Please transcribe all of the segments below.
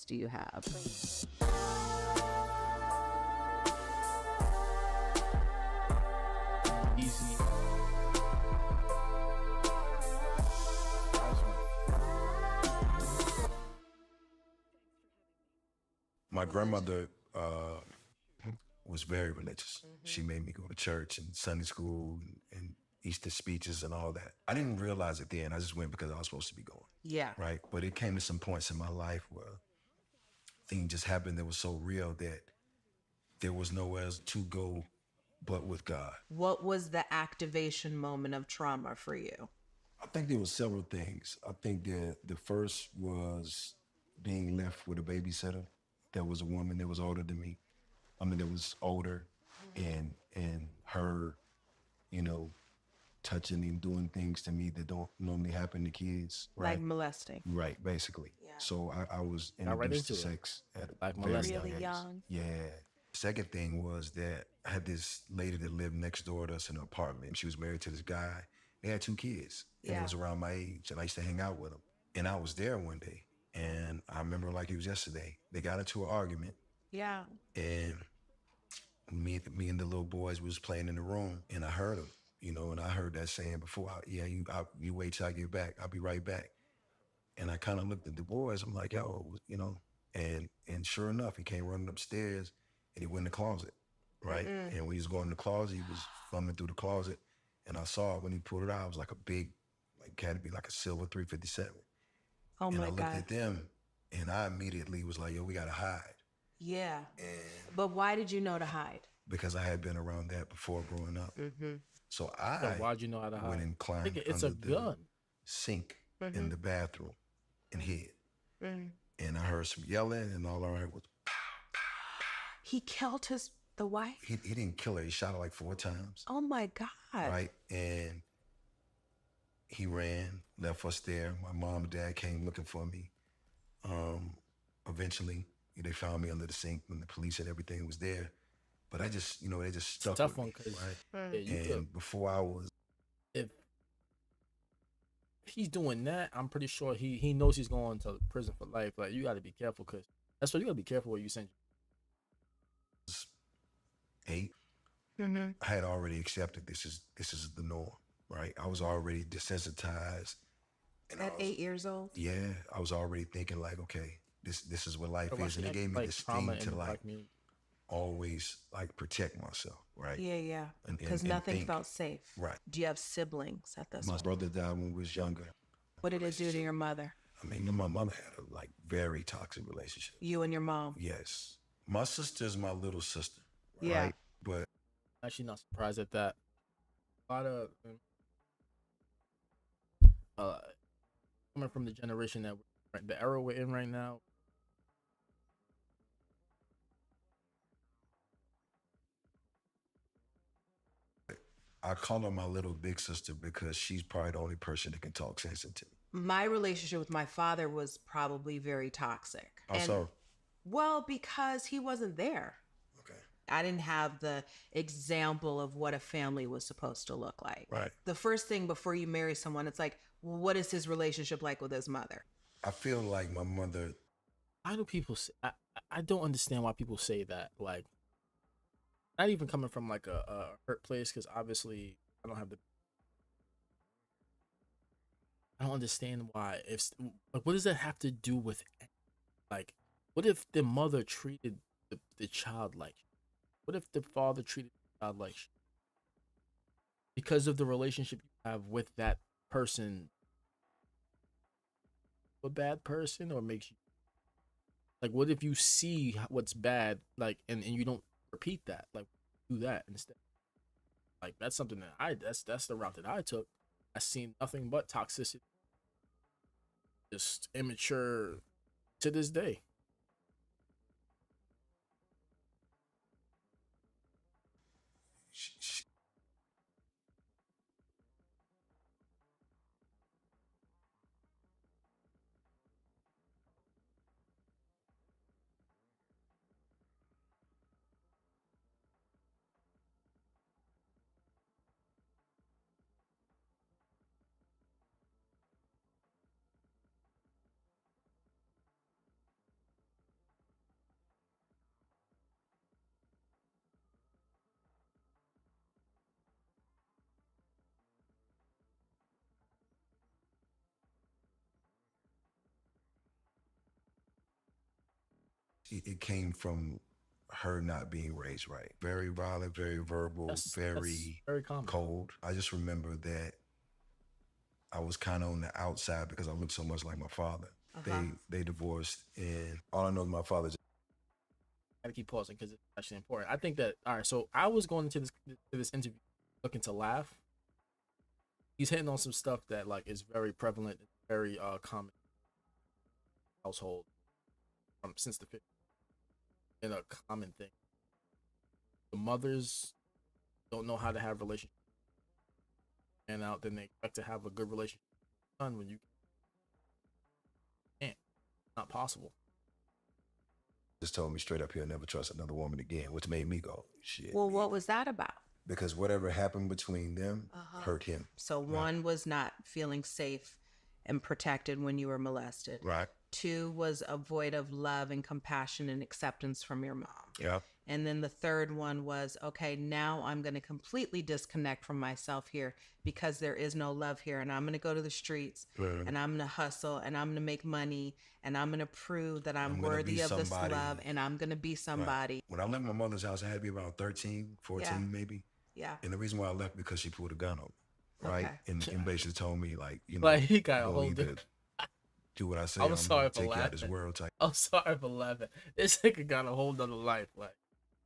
do you have? Easy. My grandmother was very religious. She made me go to church and Sunday school and Easter speeches and all that. I didn't realize it then. I just went because I was supposed to be going. Yeah. Right. But it came to some points in my life where things just happened that was so real that there was nowhere else to go but with God. What was the activation moment of trauma for you? I think there was several things. I think that the first was being left with a babysitter that was a woman that was older than me. I mean, that was older, and her, you know, touching and doing things to me that don't normally happen to kids. Right? Like molesting. Right, basically. Yeah. So I was Got right introduced to into it. sex at a Like very molesting. Really age. young. Yeah. Second thing was that I had this lady that lived next door to us in an apartment. She was married to this guy. They had 2 kids, and Yeah. it was around my age, and I used to hang out with them. And I was there one day, and I remember like it was yesterday. They got into an argument, Yeah. and me and the little boys was playing in the room, and I heard them, you know, and I heard that saying before, you wait till I get back. I'll be right back. And I kind of looked at the boys. I'm like, yo, you know, and sure enough, he came running upstairs, and he went in the closet, right? And when he was going in the closet, he was fumbling through the closet, and I saw when he pulled it out, it was like a big, like had to be like a silver 357. Oh And my I looked God. at them, and I immediately was like, yo, we gotta hide. Yeah. And But why did you know to hide? because I had been around that before growing up. So So I why'd you know how to hide? went and climbed Nigga, it's under a the gun. sink in the bathroom and hid. And I heard some yelling, and all I heard was, He killed the wife? he didn't kill her. He shot her like 4 times, Oh my God. right? And he ran, left us there. My mom and dad came looking for me. Eventually, they found me under the sink, and the police and everything was there. But I just, they just stuck Tough with one, me, because right? you And before I was, if he's doing that, I'm pretty sure he knows he's going to prison for life. Like, you got to be careful, because that's what you got to be careful what you send. 8, I had already accepted this is the norm, right? I was already desensitized. And At 8 years old? Yeah, I was already thinking like, okay, this is what life What about is, and it the, gave me like, this trauma thing in to the like black community? always like protect myself, right? Yeah, yeah. And- Because and nothing think. felt safe. Right. Do you have siblings at this My point? brother died when we was younger. What did it do to your mother? I mean, my mother had a like very toxic relationship. You and your mom? Yes, my sister's my little sister, Yeah. right? But Actually, not surprised at that. A lot of coming from the generation that the era we're in right now. I call her my little big sister because she's probably the only person that can talk sense into me. My relationship with my father was probably very toxic. How so? Well, because he wasn't there. Okay. I didn't have the example of what a family was supposed to look like. Right. The first thing before you marry someone, it's like, well, what is his relationship like with his mother? I feel like my mother. Why do people say? I don't understand why people say that. Like, not even coming from like a hurt place, because obviously I don't have the. I don't understand why. If like, what does that have to do with? Like, what if the mother treated the child like? What if the father treated the child like? Because of the relationship you have with that person, a bad person, or makes you like, what if you see what's bad, like, and you don't repeat that, like, do that instead? Like, that's something that that's the route that I took. I seen nothing but toxicity, just immature to this day. It came from her not being raised right. Very violent, very verbal, That's very very common. cold. I just remember that I was kind of on the outside because I looked so much like my father. They divorced, and all I know is my father. Gotta keep pausing because it's actually important. I think that all right. So I was going into this interview looking to laugh. He's hitting on some stuff that like is very prevalent, very common household since the 50s, and a common thing. The mothers don't know how to have relationships, and out then they expect to have a good relationship with the son when you can't. It's not possible. Just told me straight up, he'll never trust another woman again, which made me go, shit. Well, what was that about? Because whatever happened between them hurt him. So one was not feeling safe and protected when you were molested. Right. Two was a void of love and compassion and acceptance from your mom. Yeah. And then the third one was, okay, now I'm going to completely disconnect from myself here because there is no love here. And I'm going to go to the streets and I'm going to hustle and I'm going to make money and I'm going to prove that I'm worthy of this love and I'm going to be somebody. When I left my mother's house, I had to be around 13, 14 maybe. Yeah. And the reason why I left because she pulled a gun on me. Right. Okay. And basically told me, like, you know, Like he got a hold of it. Do what I say. I'm sorry for take laughing. You out this world type. I'm sorry for laughing. This nigga got a whole nother life. Like,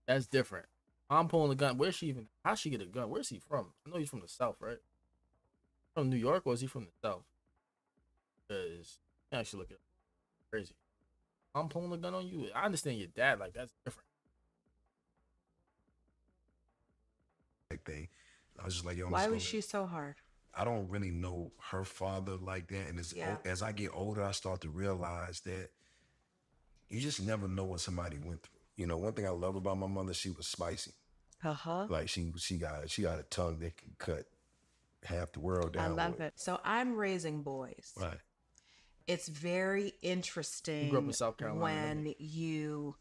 that's different. I'm pulling a gun. Where's she even? How'd she get a gun? Where's he from? I know he's from the South, right? From New York, or is he from the South? Because I should look at it. Crazy. I'm pulling a gun on you. I understand your dad. Like, that's different. Thing. I was just like, yo, why was she so hard? I don't really know her father like that. And as I get older, I start to realize that you just never know what somebody went through. You know, one thing I love about my mother, she was spicy. Like she got a tongue that can cut half the world down. I love it. So I'm raising boys. Right. It's very interesting. You grew up in South Carolina, when you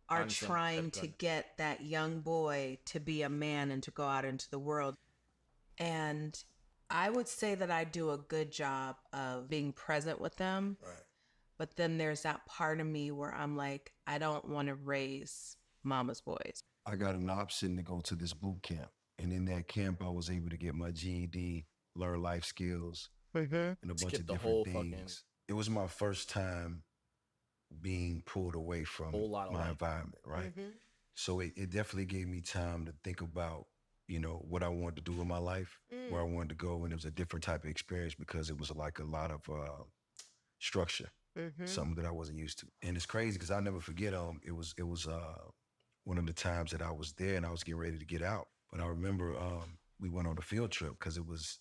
are trying to get that young boy to be a man and to go out into the world. And I would say that I do a good job of being present with them. Right. But then there's that part of me where I'm like, I don't want to raise mama's boys. I got an option to go to this boot camp. And in that camp, I was able to get my GED, learn life skills, and a bunch of different things. It was my first time being pulled away from my environment, right? So it definitely gave me time to think about, you know, what I wanted to do in my life, where I wanted to go, and it was a different type of experience because it was like a lot of structure, something that I wasn't used to. And it's crazy because I'll never forget. It was one of the times that I was there and I was getting ready to get out. But I remember we went on a field trip because it was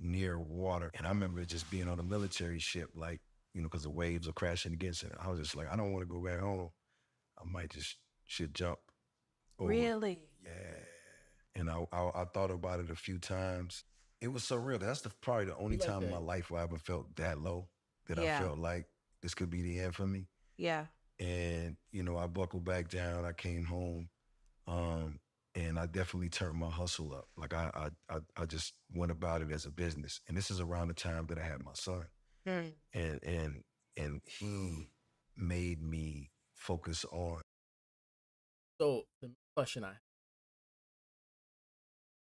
near water, and I remember just being on a military ship, like, you know, because the waves are crashing against it. I was just like, I don't want to go back home. I might should jump over. Really? Yeah. And I thought about it a few times. It was so real. That's probably the only time in my life where I ever felt that low, that I felt like this could be the end for me. Yeah. And, you know, I buckled back down. I came home, and I definitely turned my hustle up. Like I just went about it as a business. And this is around the time that I had my son. And he made me focus on. So the question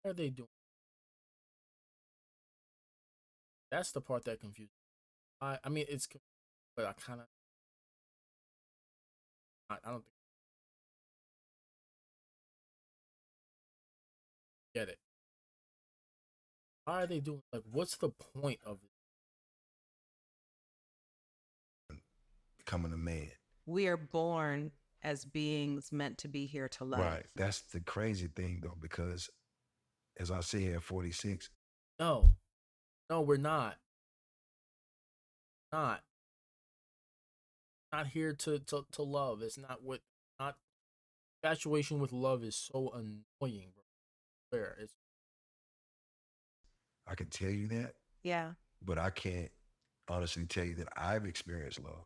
what are they doing? That's the part that confused me. I mean, it's, but I kind of, I don't think get it. Why are they doing, like, what's the point of it? Becoming a man. We are born as beings meant to be here to love. Right. That's the crazy thing, though, because as I sit here at 46. No, we're not. Not here to love. It's not what, not, infatuation with love is so annoying, bro. Where it's, I can tell you that. Yeah. But I can't honestly tell you that I've experienced love.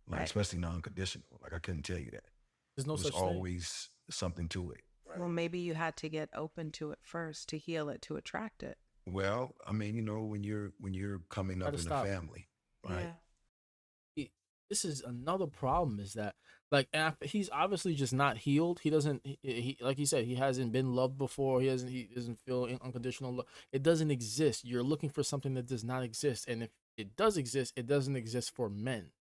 Like, especially non-conditional. Like, I couldn't tell you that. There's no such thing. There's always something to it. Right? Well, maybe you had to get open to it first to heal it, to attract it. Well, I mean, you know, when you're coming up in a family, right? Yeah. This is another problem, is that, Like he's obviously just not healed. He doesn't. He like he said, he hasn't been loved before. He hasn't. He doesn't feel unconditional love. It doesn't exist. You're looking for something that does not exist, and if it does exist, it doesn't exist for men.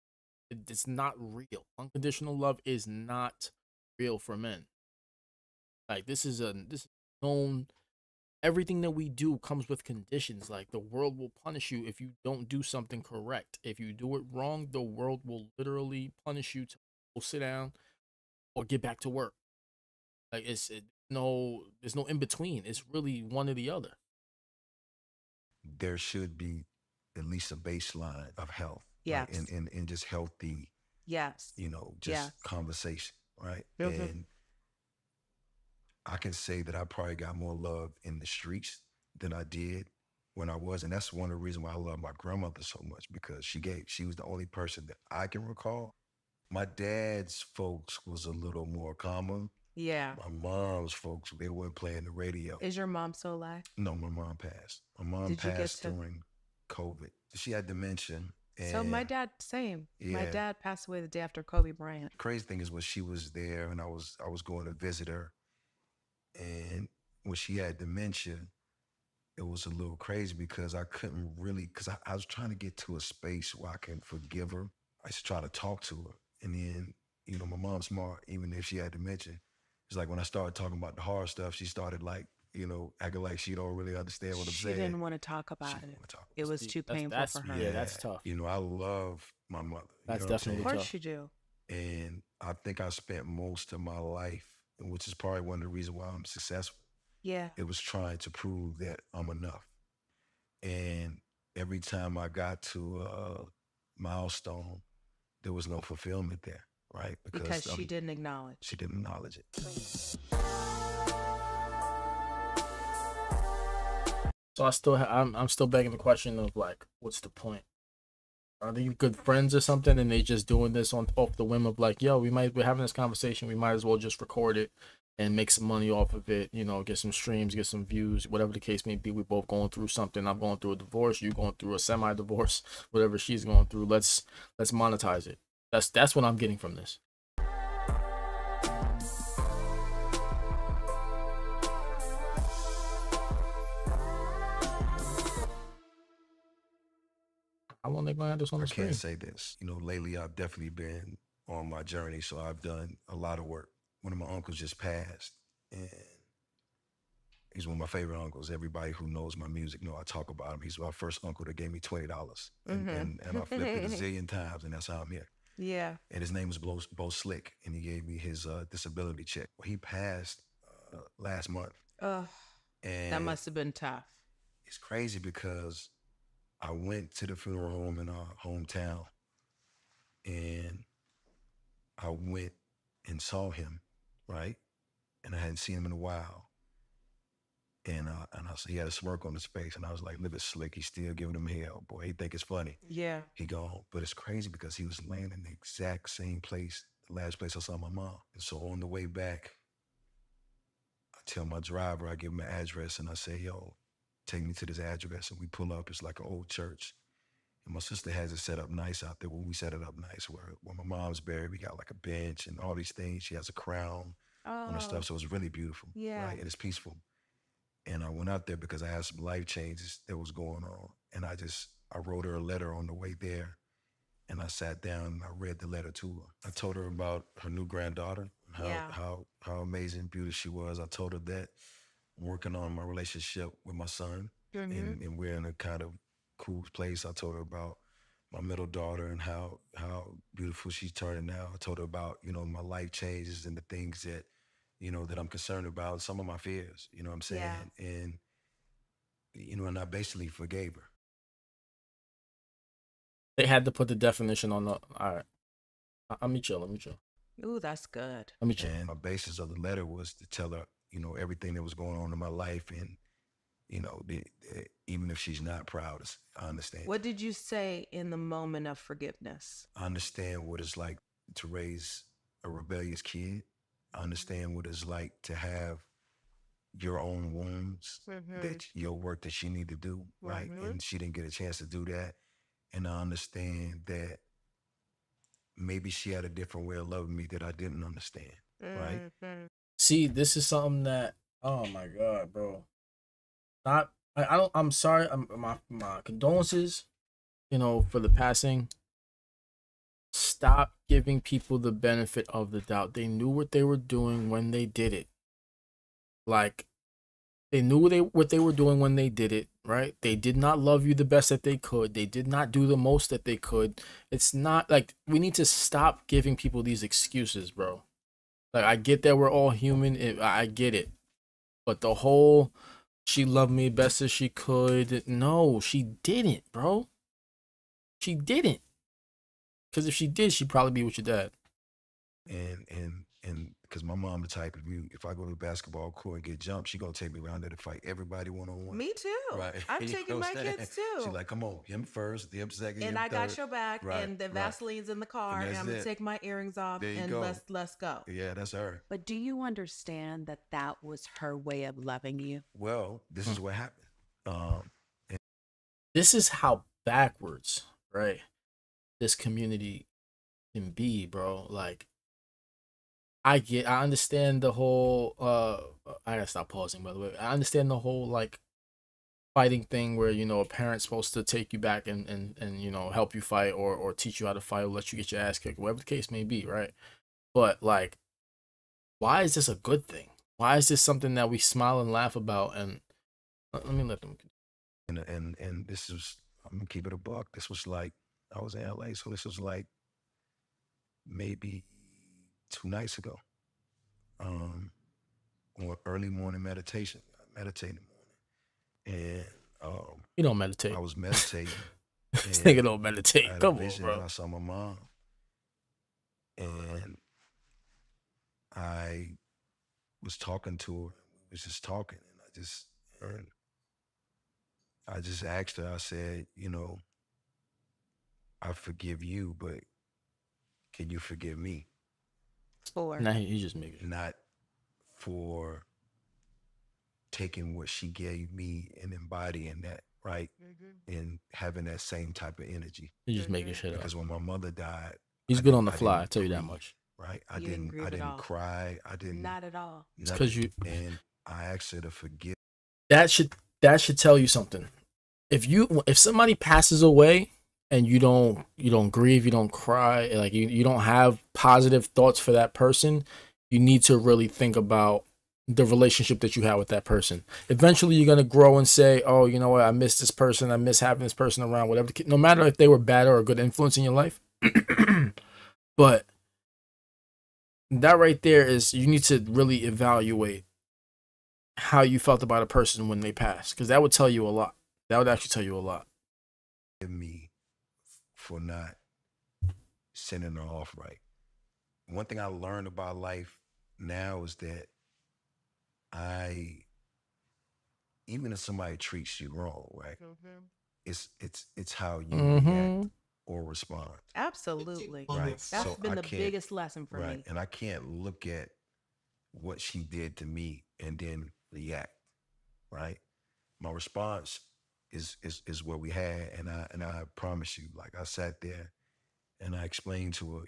It's not real. Unconditional love is not real for men. Like this is known. Everything that we do comes with conditions. Like the world will punish you if you don't do something correct. If you do it wrong, the world will literally punish you to go sit down or get back to work. Like there's no in between. It's really one or the other. There should be at least a baseline of health, right? Yes. And just healthy, Yes. just Yes. conversation, right? Okay. And I can say that I probably got more love in the streets than I did when I was. And that's one of the reasons why I love my grandmother so much, because she was the only person that I can recall. My dad's folks was a little more calmer. Yeah. My mom's folks, they weren't playing the radio. Is your mom still alive? No, my mom passed. My mom Did you get passed to? during COVID. She had dementia. So my And dad, same. My yeah, dad passed away the day after Kobe Bryant. crazy thing is when she was there and I was going to visit her, and when she had dementia, it was a little crazy because I couldn't really, because I was trying to get to a space where I can forgive her. I used to try to talk to her. And then, my mom's smart, even if she had dementia. It's like when I started talking about the hard stuff, she started like, acting like she don't really understand what I'm She saying. didn't want to talk She about didn't it. want to talk It about was See, too painful for her. yeah, that's tough. I love my mother. That's You know what I'm definitely Of saying? course tough. you do. And I think I spent most of my life, which is probably one of the reasons why I'm successful. Yeah. It was trying to prove that I'm enough. And every time I got to a milestone, there was no fulfillment there, right? Because she didn't acknowledge. she didn't acknowledge it. So I'm still begging the question of like, what's the point? Are they good friends or something, and they just doing this on off the whim of like, yo, we're having this conversation, we might as well just record it and make some money off of it, get some streams, get some views, whatever the case may be. We both going through something. I'm going through a divorce, you going through a semi-divorce, whatever she's going through. Let's monetize it. That's what I'm getting from this. How long they gonna have this on the I screen? can't say this. Lately I've definitely been on my journey, so I've done a lot of work. One of my uncles just passed, and he's one of my favorite uncles. Everybody who knows my music know I talk about him. He's my first uncle that gave me $20, and I flipped it a zillion times, and that's how I'm here. Yeah. And his name was Bo Slick, and he gave me his disability check. Well, he passed last month, Ugh. and That must have been tough. it's crazy because I went to the funeral home in our hometown, and I went and saw him, right? And I hadn't seen him in a while. And I saw he had a smirk on his face, and I was like, "Live it slick. He's still giving him hell, boy. He think it's funny. Yeah. He gone." But it's crazy because he was laying in the exact same place, the last place I saw my mom. And so on the way back, I tell my driver, I give him an address, and I say, "Yo, take me to this address." And we pull up. It's like an old church. And my sister has it set up nice out there. When we set it up nice, where my mom's buried, we got like a bench and all these things. She has a crown on her Oh. stuff, so it's really beautiful, Yeah. right? And it's peaceful. And I went out there because I had some life changes that was going on. And I wrote her a letter on the way there. And I sat down and I read the letter to her. I told her about her new granddaughter, Yeah. how amazing, beautiful she was. I told her that I'm working on my relationship with my son, and we're in a kind of cool place. I told her about my middle daughter and how beautiful she's turning now. I told her about, my life changes and the things that, that I'm concerned about, some of my fears, you know what I'm saying? Yeah. And, and I basically forgave her. They had to put the definition on the. All right, let me chill. Ooh, that's good. Let me chill. And my basis of the letter was to tell her, everything that was going on in my life, and even if she's not proud, I understand. What did you say in the moment of forgiveness? I understand what it's like to raise a rebellious kid. I understand what it's like to have your own wounds, that your work that she need to do, right? And she didn't get a chance to do that. And I understand that maybe she had a different way of loving me that I didn't understand. Right. See, this is something that, oh my god, bro. Not I don't I'm sorry. My condolences, for the passing. Stop giving people the benefit of the doubt. They knew what they were doing when they did it. Like, they knew what they were doing when they did it, right? They did not love you the best that they could. They did not do the most that they could. It's not like we need to stop giving people these excuses, bro. Like, I get that we're all human. I get it. But the whole she loved me best as she could. No, she didn't, bro. She didn't. Because if she did, she'd probably be with your dad. And because my mom the type, if I go to the basketball court and get jumped, she gonna take me around there to fight everybody one-on-one. Me too. Right. I'm taking my kids too. She's like, come on, him first, him second, and him I third. got your back, Right, and the right. Vaseline's in the car, and I'm gonna take my earrings off, There you and go. let's go. Yeah, that's her. But do you understand that that was her way of loving you? Well, this is what happened. This is how backwards, right, this community can be, bro. Like, I understand the whole I gotta stop pausing, by the way. I understand the whole, like, fighting thing where, a parent's supposed to take you back and help you fight, or teach you how to fight, or let you get your ass kicked, whatever the case may be, right? But, like, why is this a good thing? Why is this something that we smile and laugh about? And let me let them. And this was, I'm gonna keep it a buck. This was like, I was in LA, so this was like maybe 2 nights ago. Or early morning meditation. I meditate in the morning. And you don't meditate. I was meditating. This nigga don't meditate. Come on, bro. And I saw my mom. And I was talking to her. We was just talking, and I just asked her, I said, I forgive you, but can you forgive me? Nah, he just making it. Not for taking what she gave me and embodying that, right? And having that same type of energy. He's just making shit up. Because when my mother died, he's good on the fly, I tell you that much. Right? I didn't cry. I didn't. Not at all. It's because you. And I asked her to forgive. That should tell you something. If somebody passes away and you don't grieve, you don't cry, like you don't have positive thoughts for that person, you need to really think about the relationship that you have with that person. Eventually you're going to grow and say, oh, you know what, I miss this person, I miss having this person around, whatever, no matter if they were bad or a good influence in your life. But that right there is, you need to really evaluate how you felt about a person when they passed, because that would tell you a lot. That would actually tell you a lot. Me for not sending her off right. One thing I learned about life now is that even if somebody treats you wrong, right? It's how you react or respond. Absolutely. Right. That's been the biggest lesson for me. And I can't look at what she did to me and then react. Right. My response is what we had, and I promise you, like, I sat there and I explained to her,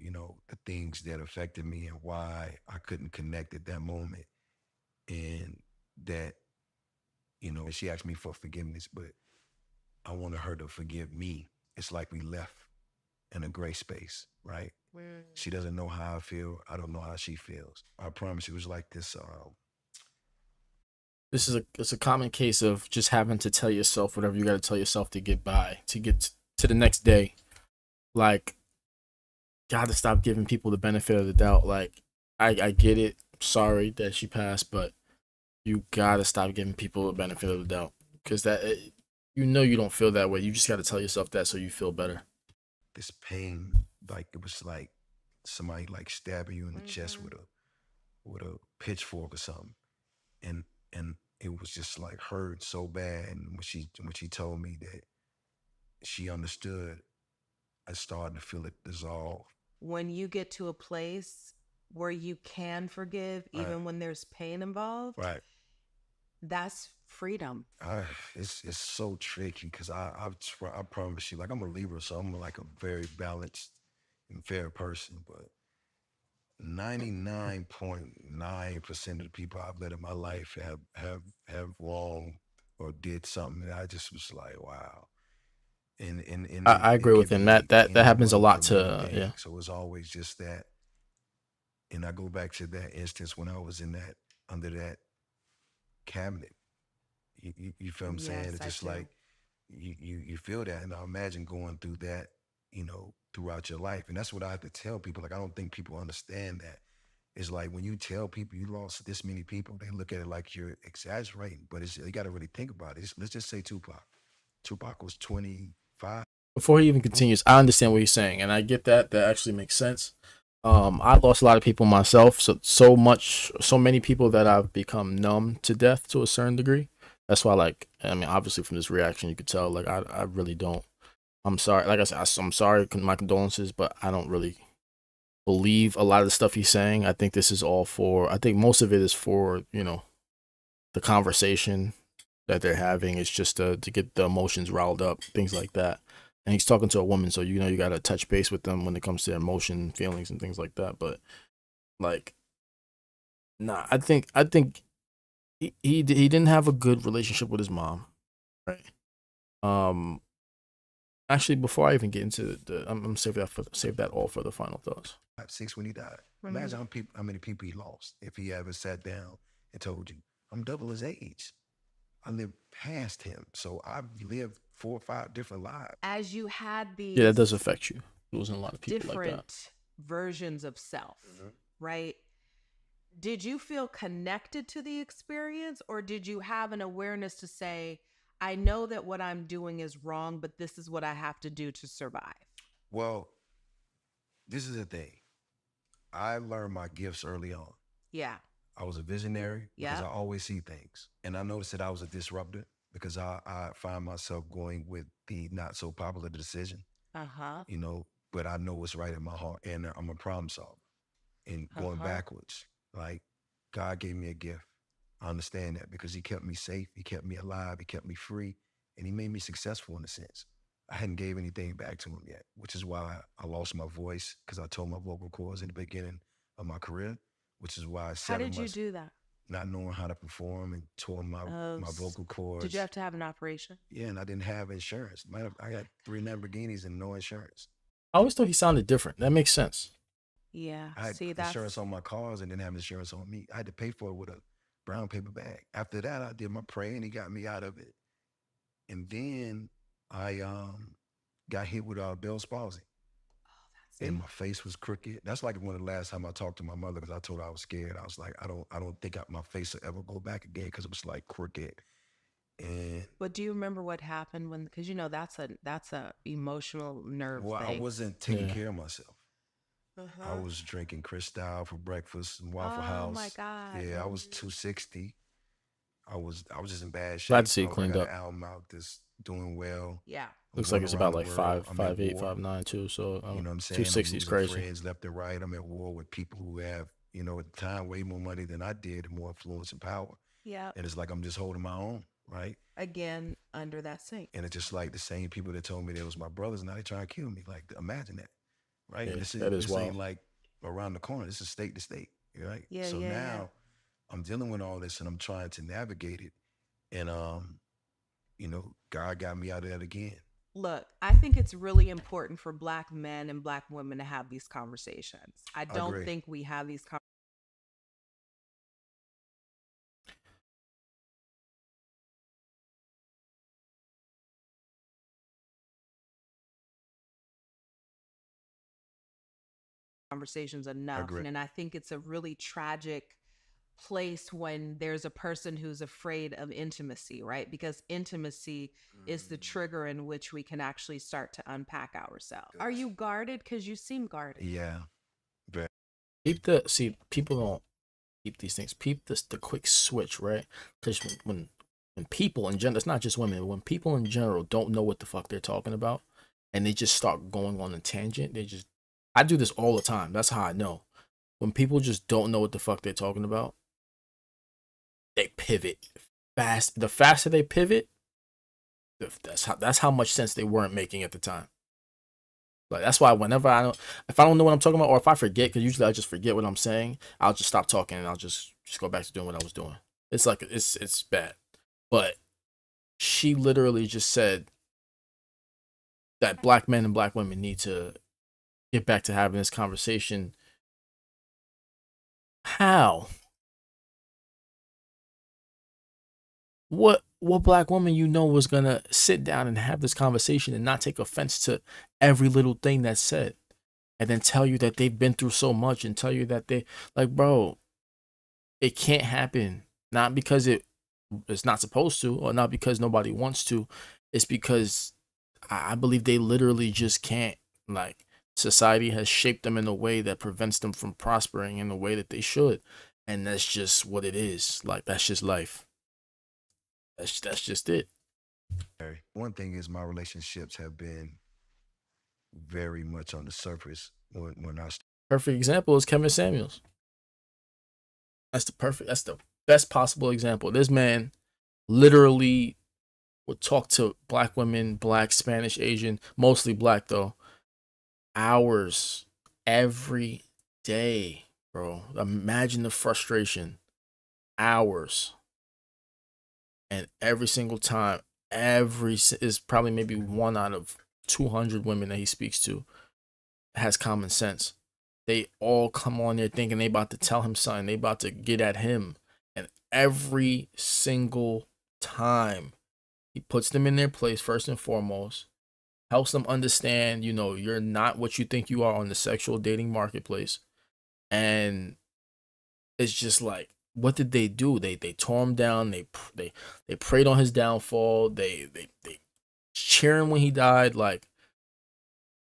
the things that affected me and why I couldn't connect at that moment, and that, and she asked me for forgiveness, but I wanted her to forgive me. It's like we left in a gray space, right? She doesn't know how I feel. I don't know how she feels. I promise you, it was like this. It's a common case of just having to tell yourself whatever you got to tell yourself to get by, to get to the next day. Like, gotta stop giving people the benefit of the doubt. Like, I get it. Sorry that she passed, but you gotta stop giving people the benefit of the doubt, because you don't feel that way. You just gotta tell yourself that so you feel better. This pain, like, it was like somebody like stabbing you in the chest with a pitchfork or something, and it was just like hurt so bad. And when she told me that she understood, I started to feel it dissolve. When you get to a place where you can forgive, even when there's pain involved, right, that's freedom. It's so tricky, because I promise you, like, I'm a Libra, so I'm like a very balanced, and fair person, but 99.9% of the people I've met in my life have wrong or did something that I just was like, wow. And I it agree with could him. be That happens a anyone lot for many to yeah. things. So it's always just that. And I go back to that instance when I was in that under that cabinet. You feel what I'm saying? Yes, It's I just do. like you feel that, and I imagine going through that, throughout your life. And that's what I have to tell people. Like I don't think people understand that. It's like when you tell people you lost this many people, they look at it like you're exaggerating. But you got to really think about it. Let's just say Tupac. Tupac was 25. Before he even continues, I understand what he's saying, and I get that. That actually makes sense. I lost a lot of people myself, so many people that I've become numb to death to a certain degree. That's why, like, I mean, obviously from this reaction, you could tell, like, I really don't. I'm sorry. Like I said, I'm sorry. My condolences, but I don't really believe a lot of the stuff he's saying. I think this is all for. I think most of it is for the conversation that they're having. It's just to get the emotions riled up, things like that. And he's talking to a woman, so you got to touch base with them when it comes to their emotion, feelings, and things like that. But like, nah, I think he didn't have a good relationship with his mom, right? Um, actually, before I even get into I'm gonna save that all for the final thoughts. 6 when he died. Mhm. Imagine how many people he lost if he ever sat down and told you, I'm double his age. I lived past him. So I've lived 4 or 5 different lives. As you had Yeah, that does these affect you. Losing a lot of people like that. different versions of self, Mhm. right? Did you feel connected to the experience, or did you have an awareness to say, I know that what I'm doing is wrong, but this is what I have to do to survive? Well, this is the thing. I learned my gifts early on. Yeah. I was a visionary because I Yep. always see things. And I noticed that I was a disruptor because I find myself going with the not so popular decision, Uh-huh. but I know what's right in my heart. And I'm a problem solver. And going Uh-huh. backwards, like God gave me a gift. I understand that because he kept me safe, he kept me alive, he kept me free, and he made me successful in a sense. I hadn't gave anything back to him yet, which is why I lost my voice because I tore my vocal cords in the beginning of my career, which is why How 7 did you months do that? not knowing how to perform and tore Oh, my vocal did you cords. have to have an operation? Yeah, and I didn't have insurance. I got 3 Lamborghinis and no insurance. I always thought he sounded different. That makes sense. Yeah. I had See, insurance that's on my cars and didn't have insurance on me. I had to pay for it with a brown paper bag. After that, I did my prayer and he got me out of it. And then I got hit with Bell's palsy and see. my face was crooked. That's like one of the last time I talked to my mother because I told her I was scared. I was like, I don't think my face will ever go back again because it was like crooked. And But do you remember what happened when, because that's a emotional nerve well, I thing. wasn't taking Yeah, care of myself. I Uh-huh. was drinking Cristal for breakfast and Waffle Oh my House. God. Yeah, I was Mhm. 260. I was just in bad glad to shape. see it I cleaned got an up. album out that's doing well. Yeah. I'm Looks like going it's around about the like world. five I'm at five eight war. 5'9" too. So You know what I'm two saying? I'm sixty is losing crazy. friends left and right. I'm at war with people who have, at the time, way more money than I did and more influence and power. Yeah. And it's like I'm just holding my own, right? Again, under that sink. And it's just like the same people that told me they was my brothers, now they trying to kill me. Like, imagine that, right? And Yeah, that is this ain't wild. like around the corner. This is state to state, right? Yeah, So yeah, yeah. now I'm dealing with all this and I'm trying to navigate it. And God got me out of that again. Look, I think it's really important for Black men and Black women to have these conversations. I I don't agree. think we have these conversations I enough. agree. And I think it's a really tragic place when there's a person who's afraid of intimacy, right? Because intimacy is the trigger in which we can actually start to unpack ourselves. Are you guarded? Because you seem guarded. Yeah. Very. People don't peep these things. Peep this the quick switch, right? Because when people in general, it's not just women. When people in general don't know what the fuck they're talking about, and they just start going on a tangent, I do this all the time. That's how I know. When people just don't know what the fuck they're talking about, they pivot fast. The faster they pivot, that's how much sense they weren't making at the time. Like that's why whenever if I don't know what I'm talking about, or if I forget, because usually I just forget what I'm saying, I'll just stop talking and I'll just go back to doing what I was doing. It's like it's bad, but she literally just said that black men and black women need to get back to having this conversation. How? What black woman you know was gonna sit down and have this conversation and not take offense to every little thing that's said, and then tell you that they've been through so much and tell you that they like, bro, it can't happen. Not because it's not supposed to, or not because nobody wants to. It's because I believe they literally just can't. Like, society has shaped them in a way that prevents them from prospering in the way that they should, and that's just what it is. Like, that's just life. That's just it. One thing is my relationships have been very much on the surface when I Perfect example is Kevin Samuels. That's the best possible example. This man literally would talk to black women, black, Spanish, Asian, mostly black though, hours every day, bro. Imagine the frustration. Hours. And every single time, is probably maybe 1 out of 200 women that he speaks to has common sense. They all come on there thinking they about to tell him something. They about to get at him. And every single time, he puts them in their place first and foremost, helps them understand, you're not what you think you are on the sexual dating marketplace. And it's just like, what did they do? They tore him down. They preyed on his downfall. They cheer him when he died. Like,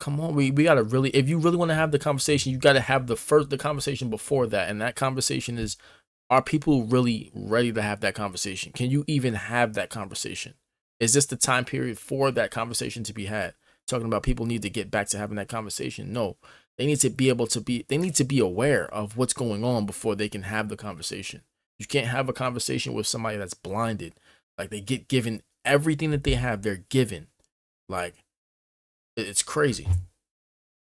come on, we gotta really, if you really want to have the conversation, you gotta have the conversation before that. And that conversation is, are people really ready to have that conversation? Can you even have that conversation? Is this the time period for that conversation to be had? Talking about people need to get back to having that conversation. No, they need to be aware of what's going on before they can have the conversation. You can't have a conversation with somebody that's blinded. Like, they get given everything that they have, they're given. Like, it's crazy.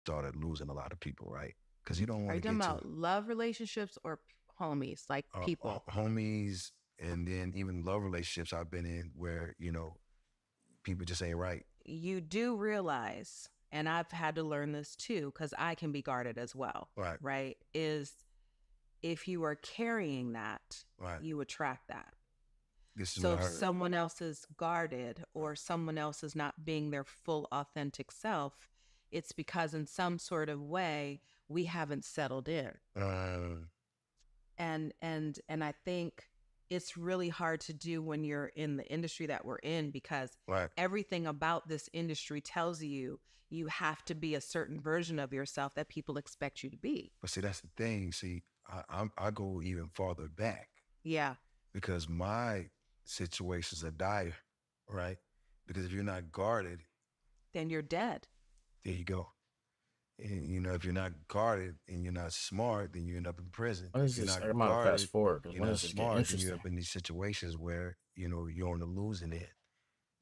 started losing a lot of people, right? Because you don't Are want you to talking get about love relationships or homies, like people? homies, and then even love relationships I've been in where people just ain't right. You do realize, and I've had to learn this too, because I can be guarded as well, Right, right? Is if you are carrying that, right. you attract that. This is what So I if heard. someone else is guarded or someone else is not being their full authentic self, it's because in some sort of way we haven't settled in. Uh, And I think it's really hard to do when you're in the industry that we're in, because right. everything about this industry tells you you have to be a certain version of yourself that people expect you to be. But see, that's the thing. See, I go even farther back Yeah. because my situations are dire, right? Because if you're not guarded, Then you're dead. there you go. And, if you're not guarded and you're not smart, then you end up in prison. When If is you're this? not I'm gonna fast guarded, forward because you're when not does it get smart, then you interesting? end up in these situations where, you're on the losing end.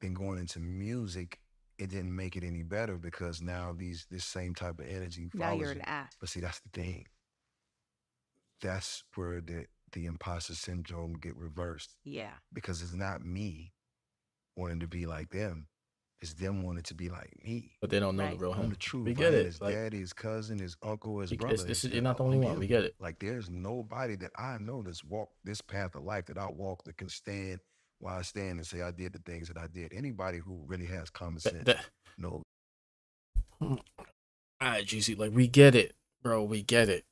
Then going into music, it didn't make it any better because now this same type of energy Now you're follows an you. act. But see, that's the thing. That's where the imposter syndrome get reversed Yeah. because it's not me wanting to be like them. It's them wanting to be like me. But they don't know the Right. real I'm him. the We truth. I get ain't it. his Like, daddy, his cousin, his uncle, his brother. this is, you're not the only I'm one. We him. get it. Like there's nobody that I know that's walked this path of life that I walked that can stand while I stand and say I did the things that I did. Anybody who really has common sense That knows. all right, GC. Like, we get it, bro. We get it.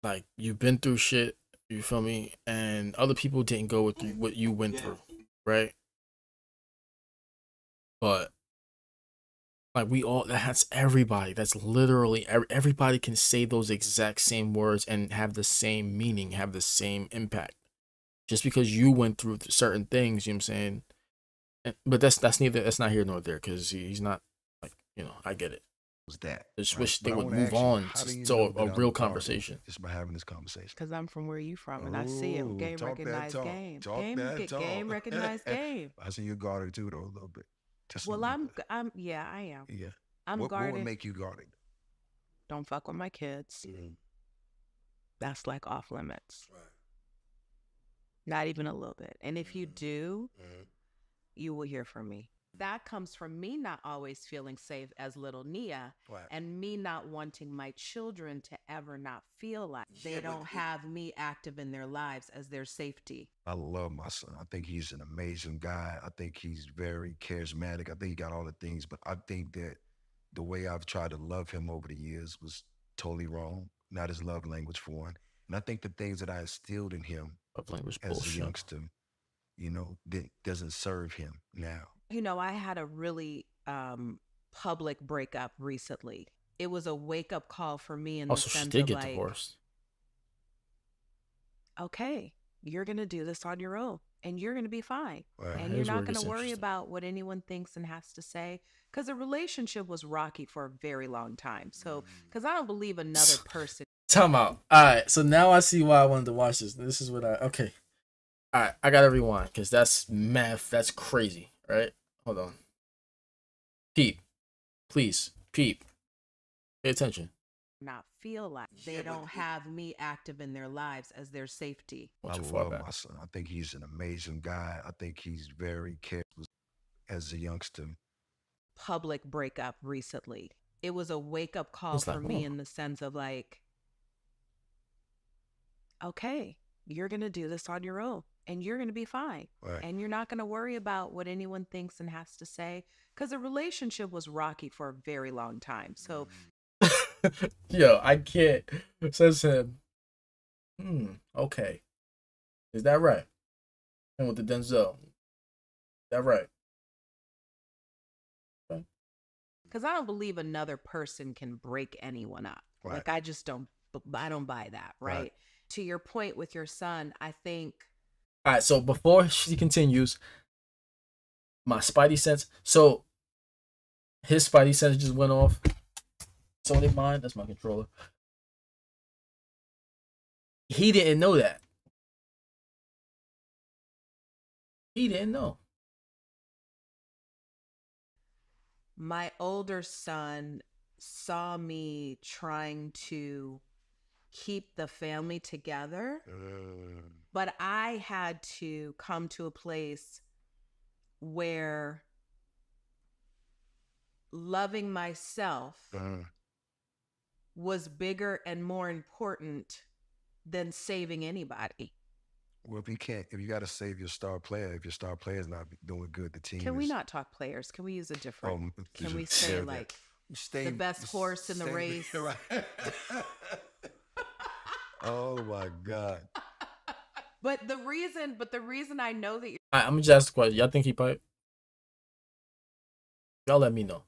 Like, you've been through shit. You feel me? And other people didn't go with what you went through, right? But like, that's everybody. That's literally everybody can say those exact same words and have the same meaning, have the same impact. Just because you went through certain things, you know what I'm saying? But that's not here nor there, because he's not, like, I get it. Was that I just right? wish But they I would want to move ask you, on how do you to know a that I'm real a part of it? conversation. Just by having this conversation. Because I'm from where you from and I see it. Oh, Game talk that recognized talk. game. Talk Game that get talk. game recognized game. I see you guarded too, though, a little bit. Just a Well, little bit. I'm yeah, I am. Yeah. I'm What guarded. would make you guarded? Don't fuck with my kids. That's like off limits. Right. Not even a little bit. And if you do, Mm-hmm. you will hear from me. That comes from me not always feeling safe as little Nia, Right. and me not wanting my children to ever not feel like they don't have me active in their lives as their safety. I love my son. I think he's an amazing guy. I think he's very charismatic. I think he got all the things, but I think that the way I've tried to love him over the years was totally wrong. Not his love language for one. And I think the things that I instilled in him Love language as bullshit. a youngster, that doesn't serve him now. I had a really public breakup recently. It was a wake up call for me in the Also, she sense did of get like, divorced. okay, you're going to do this on your own and you're going to be fine. Right. And Here's you're where not it going to gets worry interesting. about what anyone thinks and has to say. Because the relationship was rocky for a very long time. So, because I don't believe another person. Time out. All right, so now I see why I wanted to watch this. This is what okay. All right, I gotta rewind because that's math. That's crazy, right? Hold on. Peep, please, peep. Pay attention. Not feel like they don't have me active in their lives as their safety. I love my son. I think he's an amazing guy. I think he's very careful as a youngster. Public breakup recently. It was a wake up call for me in the sense of like, okay, you're going to do this on your own and you're going to be fine. Right. And you're not going to worry about what anyone thinks and has to say. Because the relationship was rocky for a very long time. So, yo, I can't. Says him. Okay. Is that right? And with the Denzel. Is that right? because I don't believe another person can break anyone up. Right. Like, I don't buy that. Right. To your point with your son, I think. All right. So before she continues, my spidey sense. So his spidey sense just went off. So did mine. That's my controller. He didn't know that. He didn't know. My older son saw me trying to keep the family together, but I had to come to a place where loving myself was bigger and more important than saving anybody. Well, if you got to save your star player, if your star player is not doing good, the team. Can we not talk players? Can we use a different? Can we say like the best horse in the race? Right. Oh my God. But the reason I know that I'm gonna just ask the question. Y'all think he piped? Y'all let me know.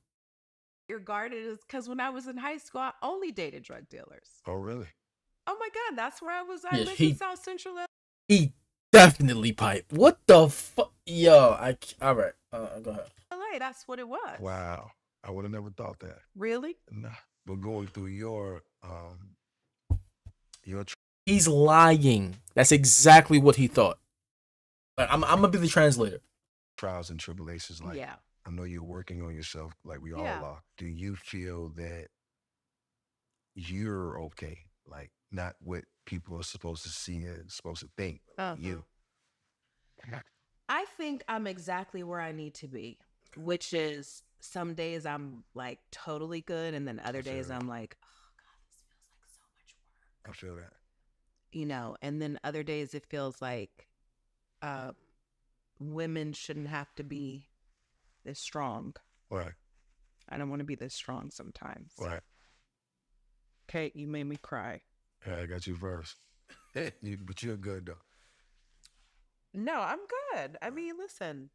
You're guarded is because when I was in high school, I only dated drug dealers. Oh really? Oh my God, that's where I was. I lived in South Central. He definitely piped. What the fuck? Yo, all right. Go ahead. LA, that's what it was. Wow. I would have never thought that. Really? Nah. But going through your he's lying. That's exactly what he thought. I'm gonna be the translator. Trials and tribulations, like I know you're working on yourself, like we all are. Do you feel that you're okay? Like not what people are supposed to see and supposed to think. You. I think I'm exactly where I need to be, which is some days I'm like totally good, and then other days I'm like, oh God, this feels like so much work. I feel that. And then other days it feels like women shouldn't have to be this strong. Right. I don't want to be this strong sometimes. Right. Kate, you made me cry. Yeah, I got you first. But you're good though. No, I'm good. I mean, listen,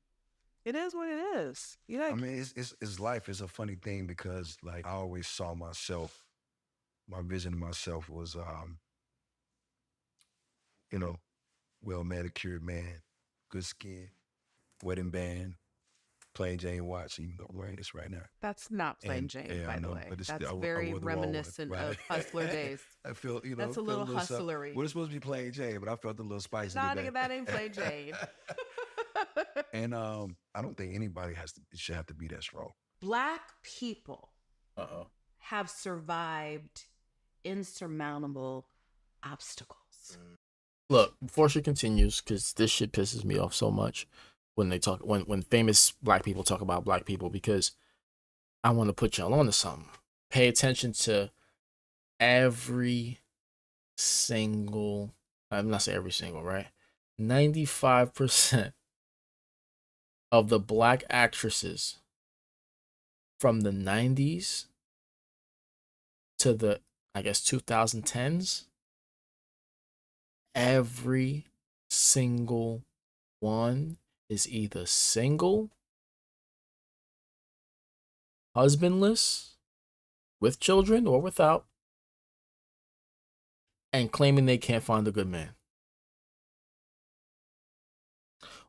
it is what it is. I mean, it's life. It's a funny thing because like I always saw myself, my vision of myself was well manicured man, good skin, wedding band, plain Jane watch. Even though I'm wearing this right now. That's not plain Jane, by the way. But that's very reminiscent of Hustler days. I feel, that's a little hustlery. Well, it's supposed to be plain Jane, but I felt a little spicy. Nah, nigga, that ain't plain Jane. And I don't think anybody should have to be that strong. Black people Uh-oh. have survived insurmountable obstacles. Look, before she continues, because this shit pisses me off so much when they talk when famous black people talk about black people, because I want to put y'all on to something. Pay attention to every single, I'm not saying every single, right? 95% of the black actresses from the 90s to the, I guess, 2010s, every single one is either single, husbandless, with children or without, and claiming they can't find a good man.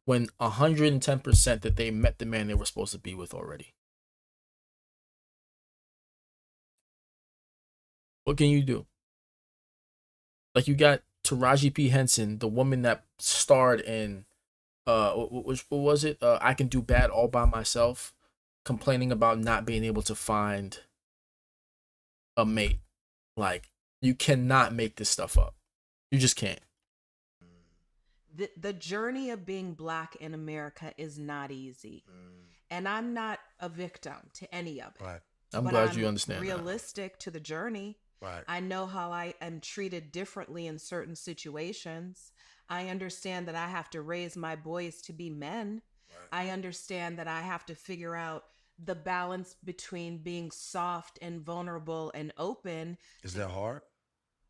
When 110% that they met the man they were supposed to be with already. What can you do? Like, you got Taraji P. Henson, the woman that starred in what was it? I Can Do Bad All by Myself, complaining about not being able to find a mate. Like, you cannot make this stuff up. You just can't. The journey of being black in America is not easy. And I'm not a victim to any of it. Right. I'm But glad you understand realistic to the journey. Right. I know how I am treated differently in certain situations. I understand that I have to raise my boys to be men. Right. I understand that I have to figure out the balance between being soft and vulnerable and open. Is that hard?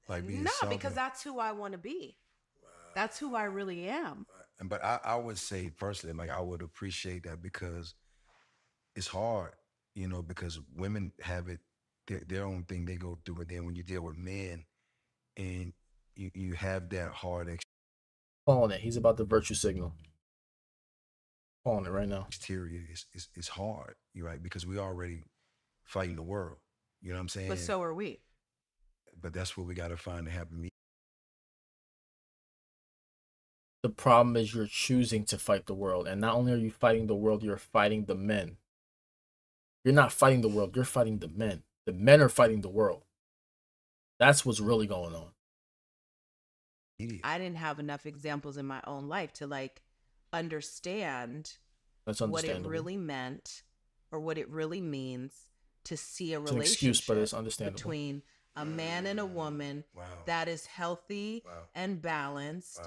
Like being No, soft because and- that's who I want to be. That's who I really am. But I would say personally, like I would appreciate that because it's hard, you know, because women have it their own thing they go through, but then when you deal with men and you have that hard Calling it. He's about the virtue signal. Calling it right now. exterior, it's hard, you're right, because we already fighting the world. You know what I'm saying? But so are we. But that's what we got to find to happen. The problem is you're choosing to fight the world. And not only are you fighting the world, you're fighting the men. You're not fighting the world, you're fighting the men. The men are fighting the world. That's what's really going on. I didn't have enough examples in my own life to like understand what it really meant or what it really means to see a relationship excuse, but it's understandable. between a man and a woman that is healthy and balanced.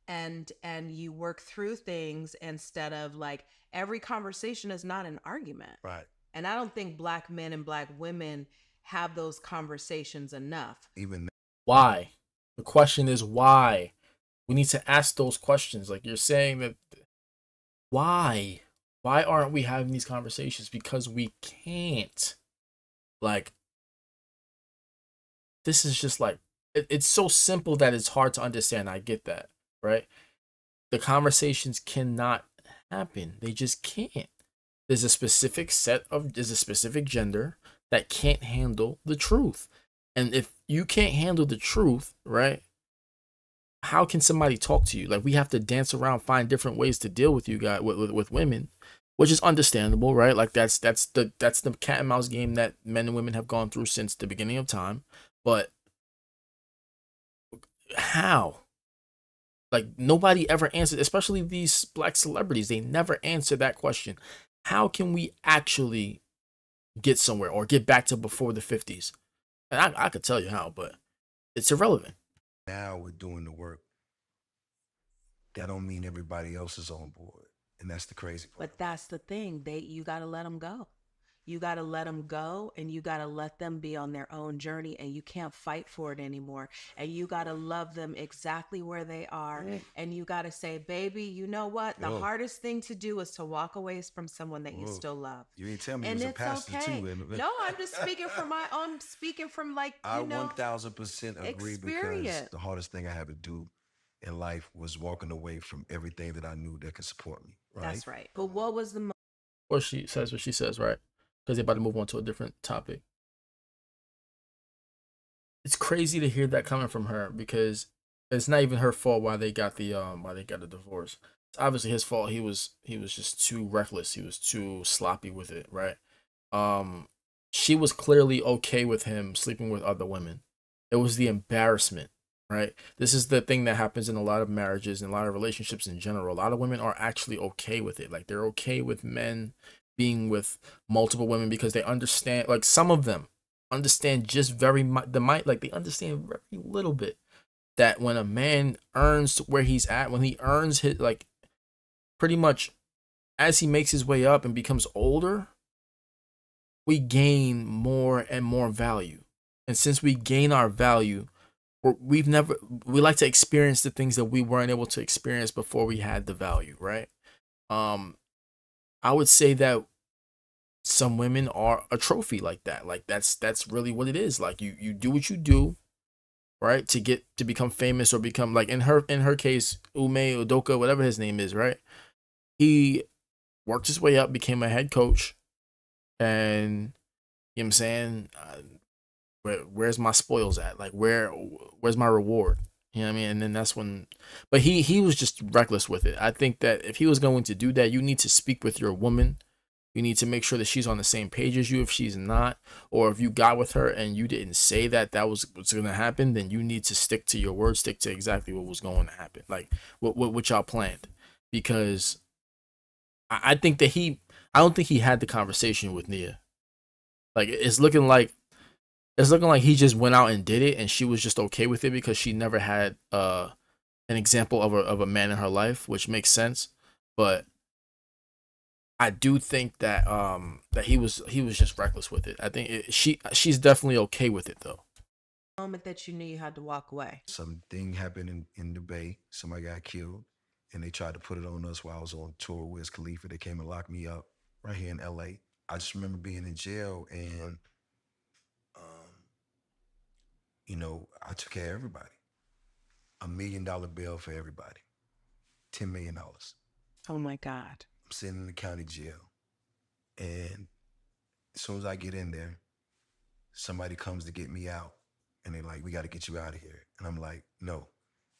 And you work through things instead of like every conversation is not an argument. Right. And I don't think black men and black women have those conversations enough. Even why? The question is why? We need to ask those questions. Like you're saying that why? Why aren't we having these conversations? Because we can't. Like this is just like it's so simple that it's hard to understand. I get that. Right? The conversations cannot happen. They just can't. There's a specific gender that can't handle the truth. And if you can't handle the truth, right? How can somebody talk to you? Like we have to dance around, find different ways to deal with you guys with women, which is understandable, right? Like that's the cat and mouse game that men and women have gone through since the beginning of time. But how? Like nobody ever answered, especially these black celebrities. They never answer that question. How can we actually get somewhere or get back to before the 50s? And I could tell you how, but it's irrelevant. Now we're doing the work. That don't mean everybody else is on board. And that's the crazy part. But that's the thing. You got to let them go. You got to let them go and you got to let them be on their own journey and you can't fight for it anymore. And you got to love them exactly where they are. And you got to say, baby, you know what? The hardest thing to do is to walk away from someone that you still love. You ain't tell me you was a pastor too. No, I'm just speaking from I'm speaking from like, I 1000% agree experience. Because the hardest thing I had to do in life was walking away from everything that I knew that could support me. Right? That's right. But what was the Or she says what she says, right? Because they're about to move on to a different topic. It's crazy to hear that coming from her because it's not even her fault why they got the divorce. It's obviously his fault. He was just too reckless. He was too sloppy with it, right? she was clearly okay with him sleeping with other women. It was the embarrassment, right? This is the thing that happens in a lot of marriages and a lot of relationships in general. A lot of women are actually okay with it. Like they're okay with men being with multiple women because they understand, like some of them understand just very much the might like they understand very little bit that when a man earns where he's at, when he earns his like pretty much as he makes his way up and becomes older, we gain more and more value. And since we gain our value, we've never we like to experience the things that we weren't able to experience before we had the value, right? Um, I would say that some women are a trophy like that. Like that's really what it is. Like you do what you do, right? To get to become famous or become like in her case, Udoka, whatever his name is, right? He worked his way up, became a head coach, and you know what I'm saying? Where's my spoils at? Like where's my reward? You know what I mean? And then that's when, but he was just reckless with it. I think that if he was going to do that, you need to speak with your woman. You need to make sure that she's on the same page as you. If she's not, or if you got with her and you didn't say that that was what's going to happen, then you need to stick to your word, stick to exactly what was going to happen, like what y'all planned. Because I think that I don't think he had the conversation with Nia. Like it's looking like he just went out and did it, and she was just okay with it because she never had an example of a man in her life, which makes sense. But I do think that that he was just reckless with it. I think she's definitely okay with it though. Moment that you knew you had to walk away. Something happened in the Bay. Somebody got killed, and they tried to put it on us while I was on tour with Wiz Khalifa. They came and locked me up right here in LA. I just remember being in jail, and um, I took care of everybody. $1 million bail for everybody. $10 million. Oh my God. I'm sitting in the county jail, and as soon as I get in there, somebody comes to get me out, and they're like, "We got to get you out of here." And I'm like, "No,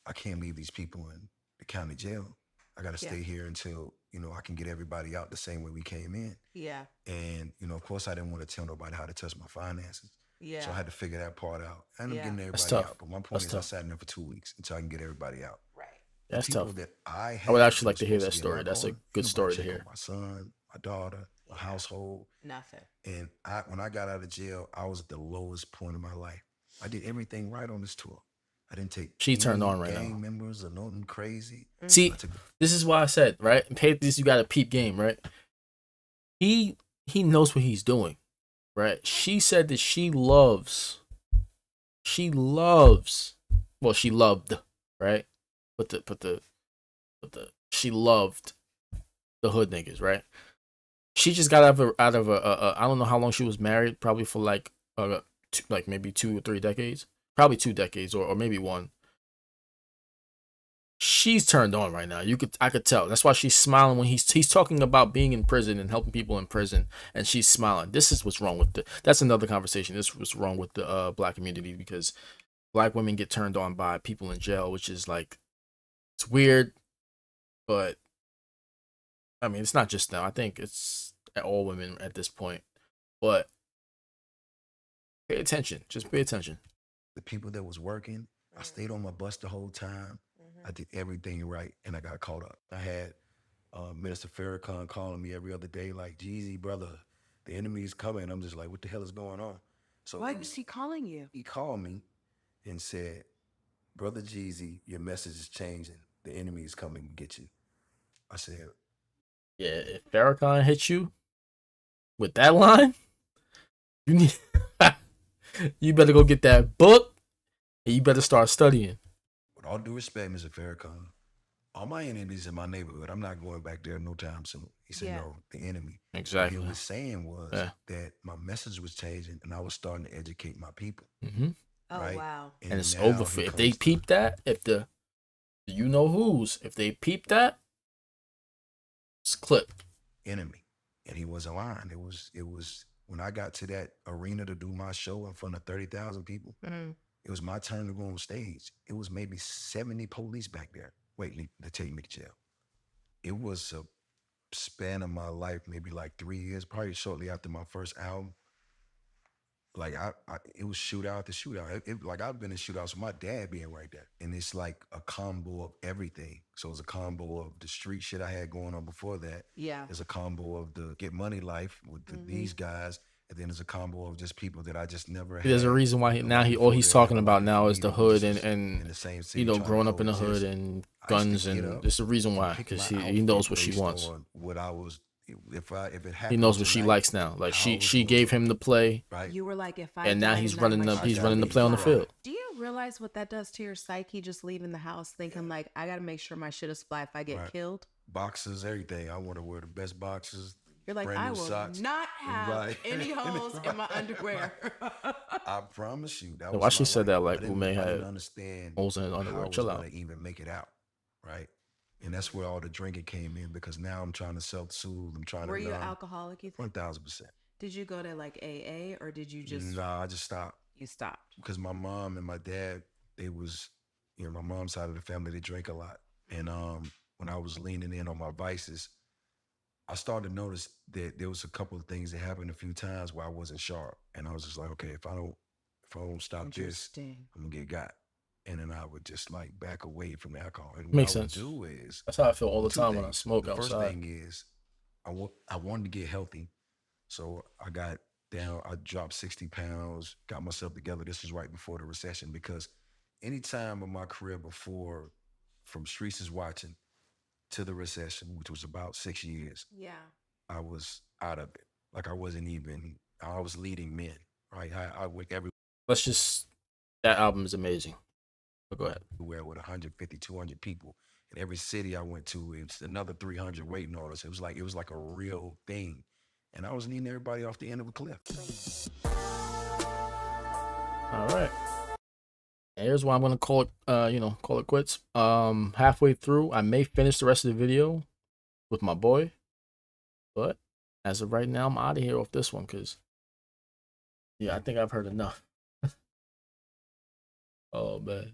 I can't leave these people in the county jail. I got to Yeah. stay here until I can get everybody out the same way we came in." Yeah. And of course, I didn't want to tell nobody how to touch my finances, so I Yeah. had to figure that part out. I ended up Yeah. getting That's everybody tough. out, but my point That's is, I tough. sat in there for 2 weeks until I can get everybody out. Right. The That's people tough. that I I would had actually that like were to hear supposed to that be in my story. That's a corner, good nobody story to check on hear. my son, my daughter, my Yeah. household. Nothing. And when I got out of jail, I was at the lowest point of my life. I did everything right on this tour. I didn't take She turned any on right now. gang members or nothing crazy. See, I took this is why I said, right? Pay this, you got to peep game, right? He he knows what he's doing, right? She said that she loves, well, she loved, right? But the she loved the hood niggas, right? She just got out of a I don't know how long she was married, probably for like maybe 2 or 3 decades, probably 2 decades or maybe one. She's turned on right now. I could tell. That's why she's smiling when he's talking about being in prison and helping people in prison, and she's smiling. This is what's wrong with the. That's another conversation. This was wrong with the black community because black women get turned on by people in jail, which is like it's weird, but I mean it's not just now. I think it's all women at this point. But pay attention. Just pay attention. the people that was working. I stayed on my bus the whole time. I did everything right, and I got caught up. I had Minister Farrakhan calling me every other day, like, "Jeezy, brother, the enemy is coming." I'm just like, "What the hell is going on?" So Why was he calling you? he called me and said, "Brother Jeezy, your message is changing. The enemy is coming to get you." I said, Yeah, if Farrakhan hits you with that line, you need you better go get that book and you better start studying. "With all due respect, Mr. Farrakhan, all my enemies in my neighborhood. I'm not going back there no time soon." He said, Yeah. "No, the enemy." What he Exactly. was saying was Yeah. that my message was changing, and I was starting to educate my people, Mm-hmm. Oh right? wow. And And it's over now for here if they comes the peep that. If the you know who's if they peep that, it's clipped. enemy, and he wasn't lying. It was when I got to that arena to do my show in front of 30,000 people. Mm. It was my turn to go on stage. It was maybe 70 police back there waiting to take me to jail. It was a span of my life, maybe like 3 years, probably shortly after my first album. Like it was shootout to shootout. Like I've been in shootouts with my dad being right there, and it's like a combo of everything. So it's a combo of the street shit I had going on before that. Yeah. It's a combo of the get money life with these guys, and then there's a combo of just people that I just never There's a had. reason why No one all before he's that ever talking about wanted for now is me the to. We hood just and was in the same city you know, trying to growing up in the hood coexist. and I used to guns, get and up there's a reason and why, pick because my he knows outfit what she based wants. on what I was. If it He happened knows what she tonight, likes now. Like how I was she gonna gave look, him the play, right? You were like, if I and now die he's tonight, my running shit the be play on the fly. field. Do you realize what that does to your psyche, just leaving the house thinking like, I gotta make sure my shit is fly if I get Right. killed? Boxes, everything. I want to wear the best boxes. You're like, brand I new will socks. not have Right. any holes in my underwear. I promise you, that So was why my she said life. that, like I Ume didn't had understand holes in his how underwear? I was Chill gonna out. even make it out, right? And that's where all the drinking came in, because now I'm trying to self-soothe. I'm trying Were to you an numb. alcoholic, you think? 1000%. Did you go to like AA or did you just, Nah, I just stopped you stopped? because my mom and my dad, they was, my mom's side of the family, they drink a lot. And when I was leaning in on my vices, I started to notice that there was a couple of things that happened a few times where I wasn't sharp, and I was just like, okay, if I don't stop this, Interesting. I'm gonna get got. And then I would just like back away from the alcohol. And what I Makes would sense. do is That's how I feel all the two time when I things. smoke The first outside. thing is I wanted to get healthy, so I got down. I dropped 60 pounds, got myself together. This was right before the recession, because any time of my career before, from Streets is Watching to the recession, which was about 6 years, Yeah. I was out of it. Like I wasn't even. I was leading men. Right. I went Let's just, that album is amazing. But go ahead. everywhere with 150, 200 people. In every city I went to, it's another 300 waiting on us. It was like a real thing, and I was leading everybody off the end of a cliff. All right. Here's why I'm gonna call it, call it quits. Halfway through, I may finish the rest of the video with my boy, but as of right now, I'm out of here off this one because, yeah, I think I've heard enough. Oh man.